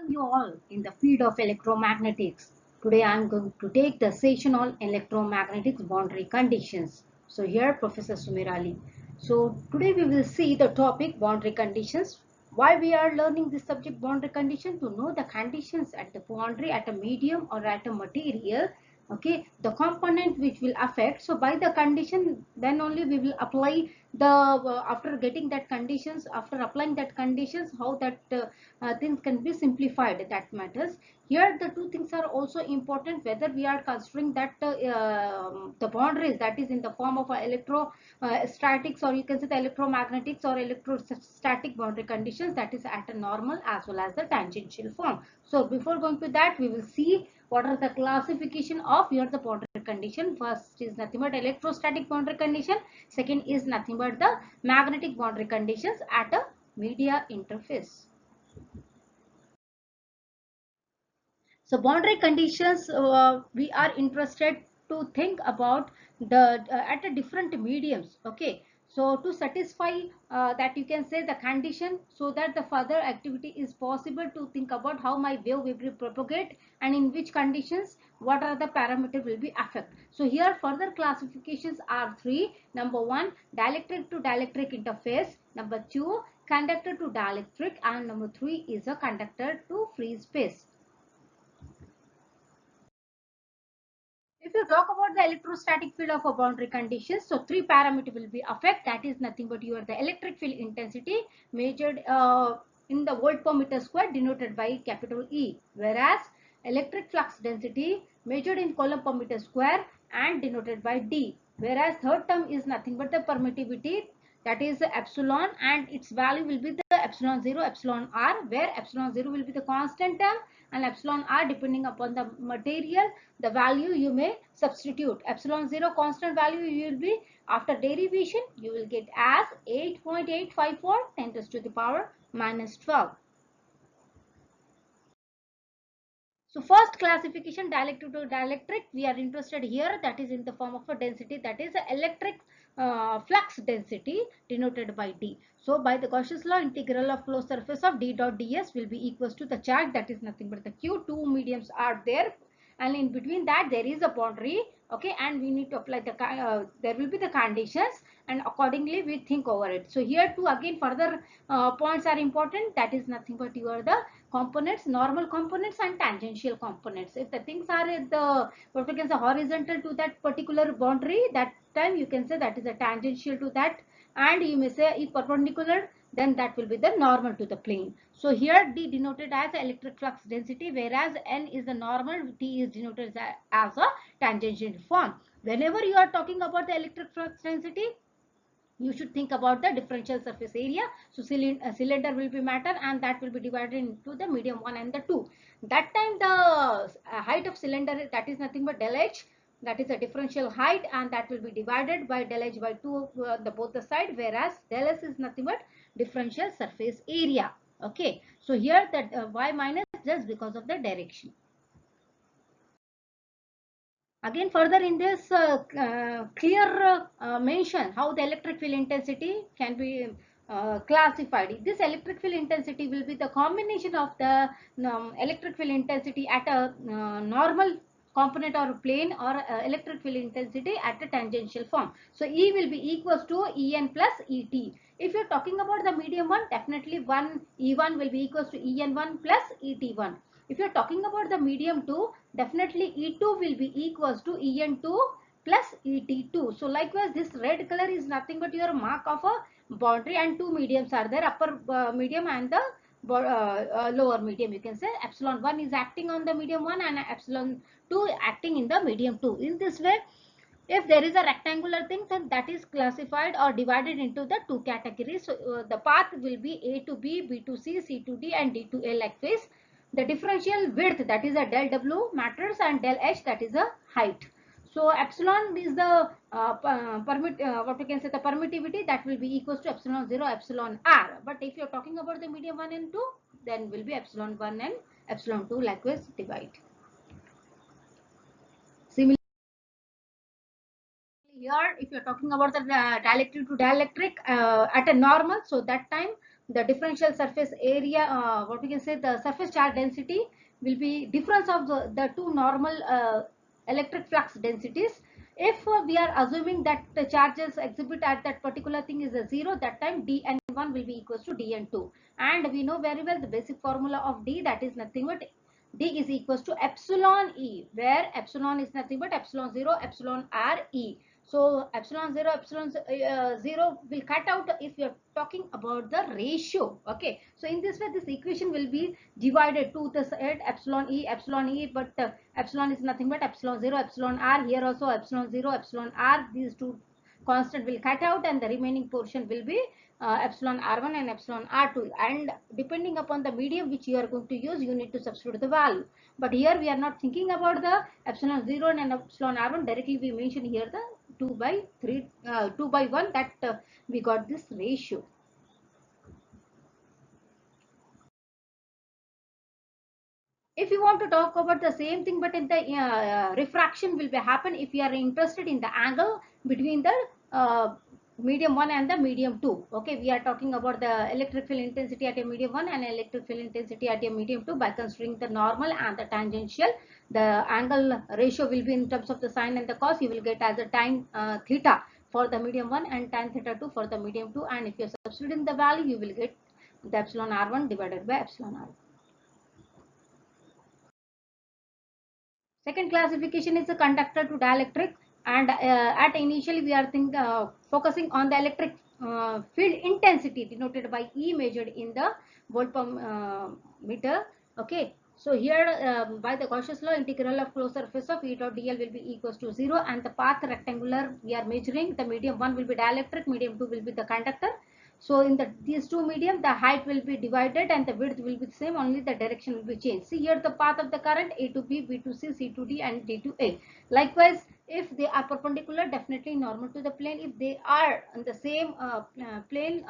Welcome you all in the field of electromagnetics. Today I am going to take the session on electromagnetics boundary conditions. So here Professor Sumirali. So today we will see the topic boundary conditions. Why we are learning this subject boundary condition? To know the conditions at the boundary at a medium or at a material. Okay, the component which will affect. So by the condition then only we will apply the after getting that conditions, after applying that conditions, how that things can be simplified, that matters. Here the two things are also important, whether we are considering that the boundaries that is in the form of electrostatics, or you can say the electromagnetics or electrostatic boundary conditions, that is at a normal as well as the tangential form. So before going to that, we will see what are the classification of here the boundary condition. First is nothing but electrostatic boundary condition, second is nothing but the magnetic boundary conditions at a media interface. So boundary conditions, we are interested to think about the at a different mediums. Okay, so to satisfy that, you can say the condition, so that the further activity is possible, to think about how my wave will be propagate and in which conditions what are the parameter will be affect. So here further classifications are three. Number one, dielectric to dielectric interface. Number two, conductor to dielectric, and number three is a conductor to free space. If you talk about the electrostatic field of a boundary conditions, so three parameter will be affect. That is nothing but your the electric field intensity measured in the volt per meter square, denoted by capital E, whereas electric flux density measured in coulomb per meter square and denoted by D, whereas third term is nothing but the permittivity, that is epsilon, and its value will be the epsilon 0, epsilon r, where epsilon 0 will be the constant term and epsilon r, depending upon the material, the value you may substitute. Epsilon 0 constant value you will be, after derivation you will get as 8.854 10 to the power minus 12. So first classification, dielectric to dielectric, we are interested here, that is in the form of a density, that is electric flux density, denoted by D. So by the Gauss's law, integral of closed surface of D dot ds will be equals to the charge, that is nothing but the Q. Two mediums are there and in between that there is a boundary. Okay, and we need to apply the there will be the conditions, and accordingly we think over it. So here too again further points are important, that is nothing but your the components, normal components and tangential components. If the things are at the what we can say horizontal to that particular boundary, that time you can say that is a tangential to that, and you may say if perpendicular, then that will be the normal to the plane. So here D denoted as electric flux density, whereas N is the normal, T is denoted as a tangential form. Whenever you are talking about the electric flux density, you should think about the differential surface area. So cylinder will be matter, and that will be divided into the medium 1 and the 2. That time the height of cylinder, that is nothing but del H, that is a differential height, and that will be divided by del H by 2 the both the side, whereas del S is nothing but differential surface area. Okay, so here that y minus, just because of the direction. Again further in this clear mention how the electric field intensity can be classified. This electric field intensity will be the combination of the electric field intensity at a normal component or plane, or electric field intensity at a tangential form. So E will be equals to En plus Et. If you're talking about the medium one, definitely E1 will be equals to En1 plus Et1. If you're talking about the medium 2, definitely E2 will be equals to En2 plus Et2. So likewise, this red color is nothing but your mark of a boundary, and two mediums are there, upper medium and the lower medium. You can say epsilon 1 is acting on the medium 1 and epsilon 2 acting in the medium 2. In this way, if there is a rectangular thing, then that is classified or divided into the two categories. So the path will be A to B, B to C, C to D, and D to A, like this. The differential width, that is a del W matters, and del H, that is a height. So epsilon is the what we can say the permittivity, that will be equals to epsilon 0 epsilon r. But if you are talking about the medium 1 and 2, then will be epsilon 1 and epsilon 2, likewise divide. Similarly, here if you're talking about the dielectric to dielectric at a normal, so that time the differential surface area, what we can say, the surface charge density will be difference of the two normal electric flux densities. If we are assuming that the charges exhibit at that particular thing is a 0, that time dn1 will be equals to dn2. And we know very well the basic formula of D, that is nothing but D is equals to epsilon E, where epsilon is nothing but epsilon 0 epsilon r E. So epsilon 0 epsilon 0 will cut out if you are talking about the ratio. Okay, so in this way this equation will be divided to the side epsilon E, but epsilon is nothing but epsilon 0 epsilon r. Here also epsilon 0 epsilon r, these two constant will cut out and the remaining portion will be epsilon r1 and epsilon r2, and depending upon the medium which you are going to use, you need to substitute the value. But here we are not thinking about the epsilon 0 and epsilon r1, directly we mention here the 2 by 3 2 by 1, that we got this ratio. If you want to talk about the same thing, but in the refraction will be happen if you are interested in the angle between the medium 1 and the medium 2. Okay, we are talking about the electric field intensity at a medium 1 and electric field intensity at a medium 2 by considering the normal and the tangential. The angle ratio will be in terms of the sine and the cos. You will get as a tan theta for the medium 1 and tan theta 2 for the medium 2, and if you are substituting the value, you will get the epsilon r1 divided by epsilon r2. Second classification is a conductor to dielectric, and at initially we are focusing on the electric field intensity denoted by E, measured in the volt per meter. Okay, so here by the Gauss's law, integral of closed surface of E dot dl will be equals to 0, and the path rectangular we are measuring, the medium 1 will be dielectric, medium 2 will be the conductor. So in these two medium, the height will be divided and the width will be the same, only the direction will be changed. See here the path of the current A to B, B to C, C to D, and D to A. Likewise, if they are perpendicular, definitely normal to the plane. If they are in the same plane,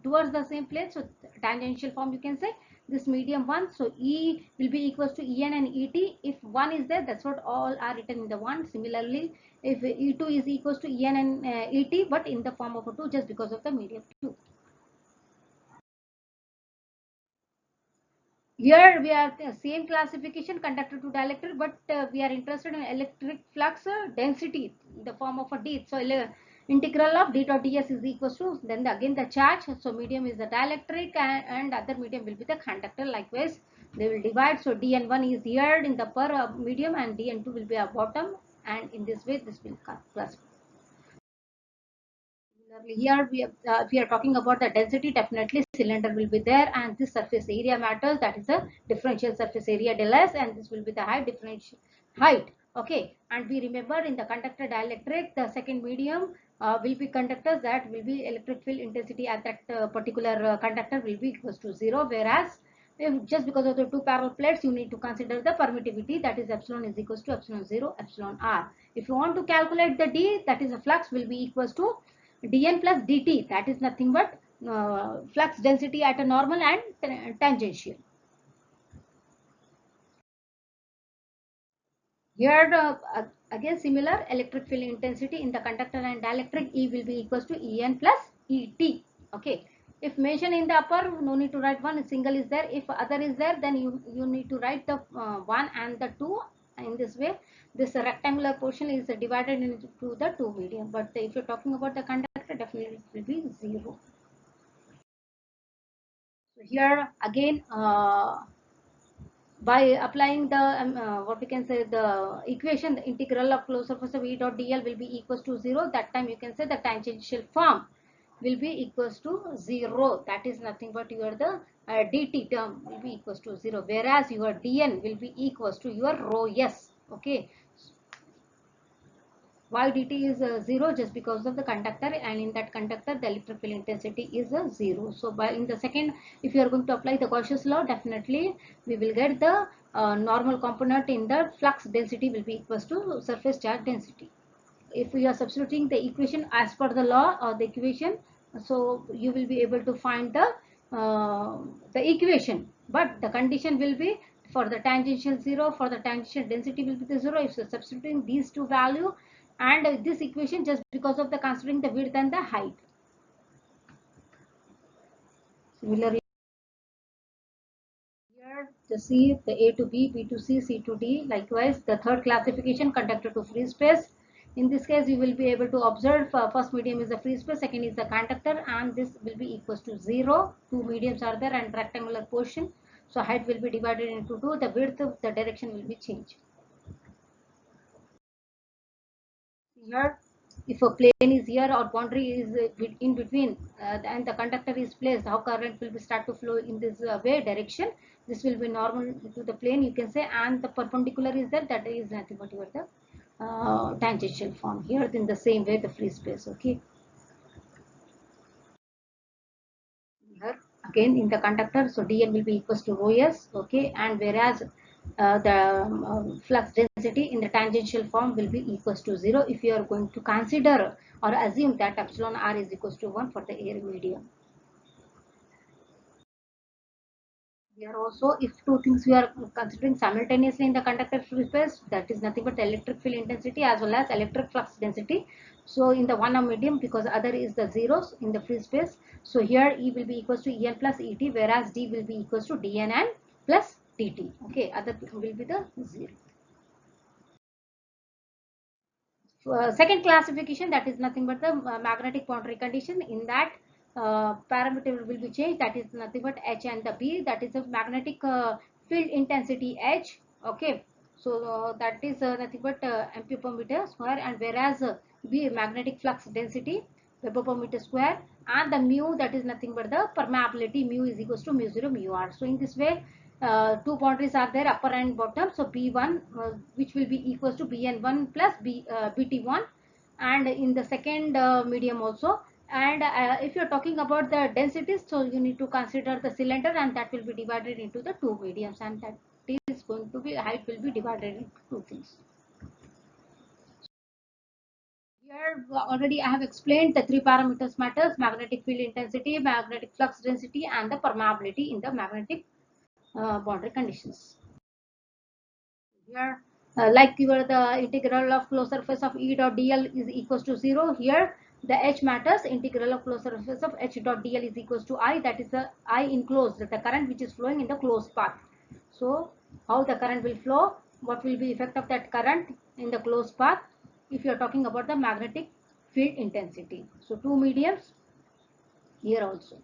towards the same plane, so tangential form you can say, this medium 1, so E will be equals to En and Et. If 1 is there, that's what all are written in the 1. Similarly, if E2 is equals to En and Et, but in the form of a 2, just because of the medium 2. Here we are the same classification, conductor to dielectric, but we are interested in electric flux density in the form of a D. So integral of D dot ds is equals to, then again the charge. So medium is the dielectric and other medium will be the conductor. Likewise, they will divide. So dn1 is here in the per medium and dn2 will be a bottom, and in this way this will classify. Here we are talking about the density, definitely cylinder will be there, and this surface area matters, that is the differential surface area del S, and this will be the height, differential height. Okay, and we remember in the conductor dielectric, the second medium will be conductors, that will be electric field intensity at that particular conductor will be equals to 0, whereas if just because of the two parallel plates, you need to consider the permittivity, that is epsilon is equals to epsilon 0 epsilon r. If you want to calculate the D, that is the flux, will be equals to dn plus dt, that is nothing but flux density at a normal and tangential. Here again similar, electric field intensity in the conductor and dielectric, E will be equals to En plus Et. Okay, if mentioned in the upper, no need to write one, single is there. If other is there, then you need to write the 1 and the 2. In this way, this rectangular portion is divided into the two medium, but if you're talking about the conductor, definitely it will be 0. So here again by applying the what we can say, the equation, the integral of closed surface of E dot dl will be equals to 0. That time you can say the tangential form will be equals to 0. That is nothing but your the dt term will be equals to 0, whereas your dn will be equals to your rho s. Okay, why dt is 0, just because of the conductor, and in that conductor the electric field intensity is 0. So by in the second, if you are going to apply the Gauss's law, definitely we will get the normal component in the flux density will be equals to surface charge density. If we are substituting the equation as per the law or the equation, so you will be able to find the equation, but the condition will be for the tangential 0, for the tangential density will be the 0 if you are substituting these two value, and this equation just because of the considering the width and the height. Similarly, here the C, the A to B, B to C, C to D. Likewise, the third classification, conductor to free space. In this case, you will be able to observe first medium is the free space, second is the conductor, and this will be equals to 0. Two mediums are there and rectangular portion. So height will be divided into 2. The width of the direction will be changed. Here, if a plane is here or boundary is in between and the conductor is placed, how current will be start to flow in this way direction. This will be normal to the plane, you can say, and the perpendicular is there, that is nothing but your the tangential form. Here in the same way the free space. Okay, here again in the conductor, so dn will be equals to rho s. Okay, and whereas the flux density in the tangential form will be equals to 0 if you are going to consider or assume that epsilon r is equals to 1 for the air medium. Here also, if two things we are considering simultaneously in the conductor free space, that is nothing but the electric field intensity as well as electric flux density. So in the one medium, because other is the zeros in the free space, so here E will be equals to En plus Et, whereas D will be equals to Dnn plus Dt. Okay, other will be the zero. Second classification, that is nothing but the magnetic boundary condition. In that parameter will be changed, that is nothing but H and the B, that is a magnetic field intensity H. Okay, so that is nothing but ampere per meter square, and whereas B magnetic flux density Weber per meter square, and the mu, that is nothing but the permeability, mu is equals to mu 0 mu r. So in this way two boundaries are there, upper and bottom. So B1 which will be equals to Bn1 plus Bt1, and in the second medium also. And if you're talking about the densities, so you need to consider the cylinder, and that will be divided into the two mediums, and that is going to be height will be divided into two things. Here already I have explained the three parameters matters: magnetic field intensity, magnetic flux density, and the permeability in the magnetic boundary conditions. Here, like your the integral of closed surface of E dot dl is equals to 0. Here, the H matters. Integral of closed surface of H dot dl is equals to I. That is the I enclosed, the current which is flowing in the closed path. So, how the current will flow? What will be effect of that current in the closed path? If you are talking about the magnetic field intensity. So, two mediums here also.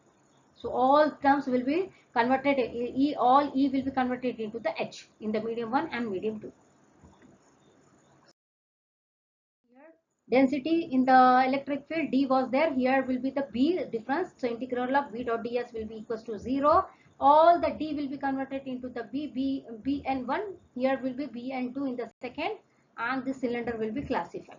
So all terms will be converted, all E will be converted into the H in the medium 1 and medium 2. Here, density in the electric field D was there, here will be the B difference. So integral of B dot ds will be equals to 0. All the D will be converted into the Bn1, here will be Bn2 in the second, and this cylinder will be classified.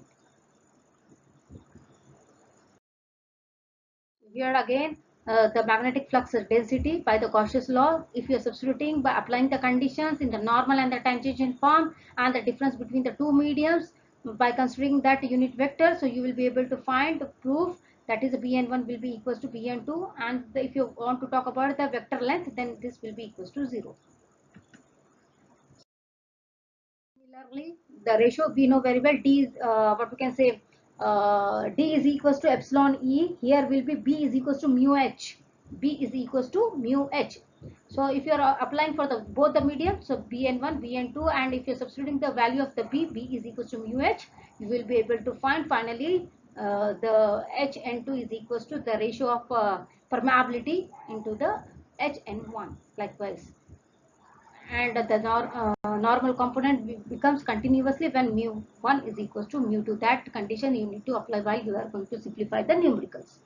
Here again, the magnetic flux density by the Gauss's law, if you are substituting by applying the conditions in the normal and the tangential form, and the difference between the two mediums by considering that unit vector, so you will be able to find the proof, that is Bn1 will be equals to Bn2, and if you want to talk about the vector length, then this will be equals to 0. Similarly, the ratio we know very well, D is what we can say, D is equals to epsilon E. Here will be B is equals to mu H. B is equals to mu H. So if you are applying for the both the medium, so Bn1, Bn2, and if you are substituting the value of the B is equals to mu H, you will be able to find finally the Hn2 is equals to the ratio of permeability into the Hn1. Likewise, and the normal component becomes continuously when mu1 is equals to mu2. That condition you need to apply while you are going to simplify the numericals.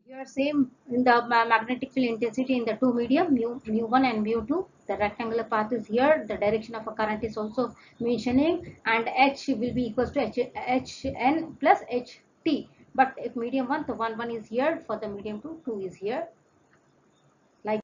Here same in the magnetic field intensity in the two medium, mu1 and mu2. The rectangular path is here, the direction of a current is also mentioning, and H will be equals to Hn plus Ht. But if medium 1, the 1 is here, for the medium 2, 2 is here. Like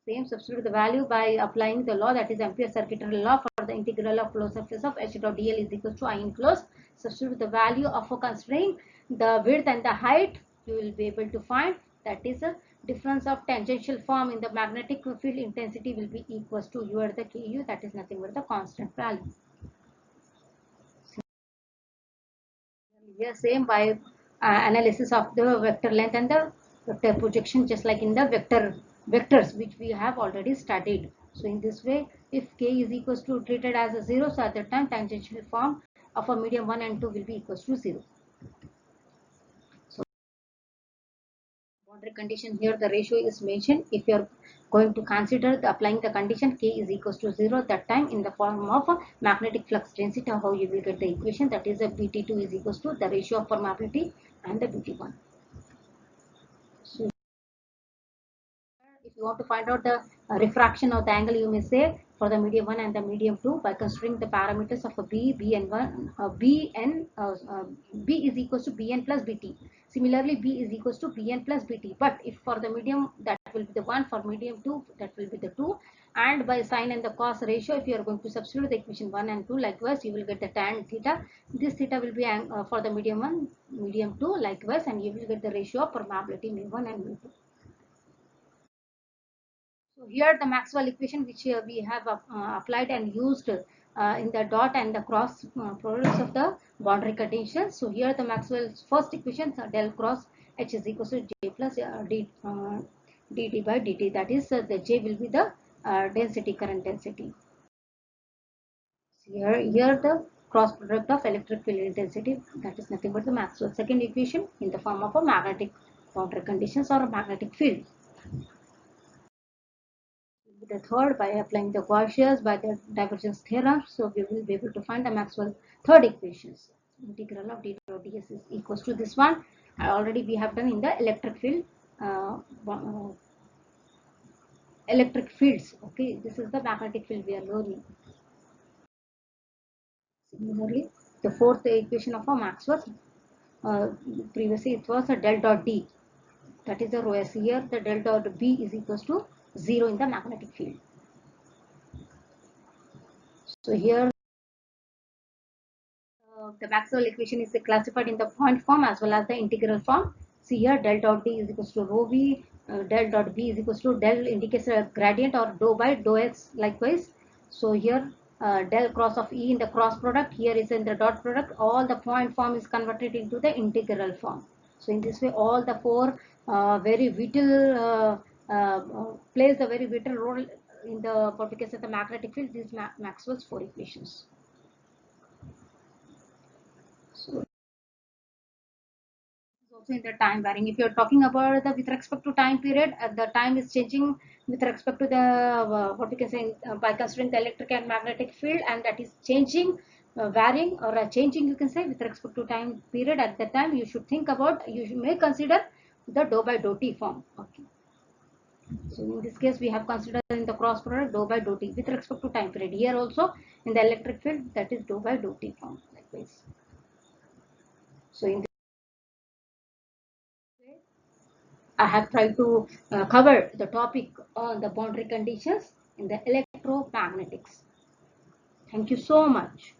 same, substitute the value by applying the law, that is Ampere circuitry law, for the integral of closed surface of H dot dl is equal to I enclosed. Substitute the value of considering the width and the height, you will be able to find, that is a difference of tangential form in the magnetic field intensity will be equals to U at the Ku, that is nothing but the constant value. Here same by analysis of the vector length and the vector projection, just like in the vectors which we have already studied. So in this way, if k is equals to treated as a 0, so at that time tangential form of a medium 1 and 2 will be equals to 0. So boundary condition here, the ratio is mentioned. If you are going to consider applying the condition k is equals to 0, that time in the form of a magnetic flux density, how you will get the equation, that is a BT2 is equals to the ratio of permeability and the BT1. So if you want to find out the refraction of the angle, you may say for the medium 1 and the medium 2 by considering the parameters of a b and 1, b is equals to bn plus bt. Similarly, b is equals to bn plus bt. But if for the medium, that will be the 1, for medium 2, that will be the 2. And by sine and the cos ratio, if you are going to substitute the equation 1 and 2, likewise, you will get the tan theta. This theta will be for the medium 1, medium 2, likewise, and you will get the ratio of permeability mu1 and mu2. So here the Maxwell equation which we have applied and used in the dot and the cross products of the boundary conditions. So here the Maxwell's first equation, del cross H is equal to J plus dt by dt. That is the J will be the density, current density. So here the cross product of electric field intensity, that is nothing but the Maxwell's second equation in the form of a magnetic boundary conditions or a magnetic field. The third, by applying the Gaussians by the divergence theorem, so we will be able to find the Maxwell third equations. Integral of d dot ds is equals to this one. Already we have done in the electric field, electric fields. Okay, this is the magnetic field we are learning. Similarly, the fourth equation of a Maxwell, previously it was a del dot d, that is the rho s. Here the del dot b is equals to 0 in the magnetic field. So here the Maxwell equation is classified in the point form as well as the integral form. See here, del dot d is equals to rho v, del dot b is equals to del indicates a gradient or dou by dou x likewise. So here del cross of E in the cross product, here is in the dot product, all the point form is converted into the integral form. So in this way, all the four very vital plays a very vital role in the particular case of the magnetic field. These Maxwell's four equations. So also in the time varying. If you're talking about the with respect to time period, the time is changing with respect to the what we can say by considering the electric and magnetic field, and that is changing, varying or changing. You can say with respect to time period. At that time, you should think about. You may consider the dou by dou t form. Okay. So in this case, we have considered in the cross product dou by dou t with respect to time period. Here also in the electric field, that is dou by dou t form like this. So in I have tried to cover the topic on the boundary conditions in the electromagnetics. Thank you so much.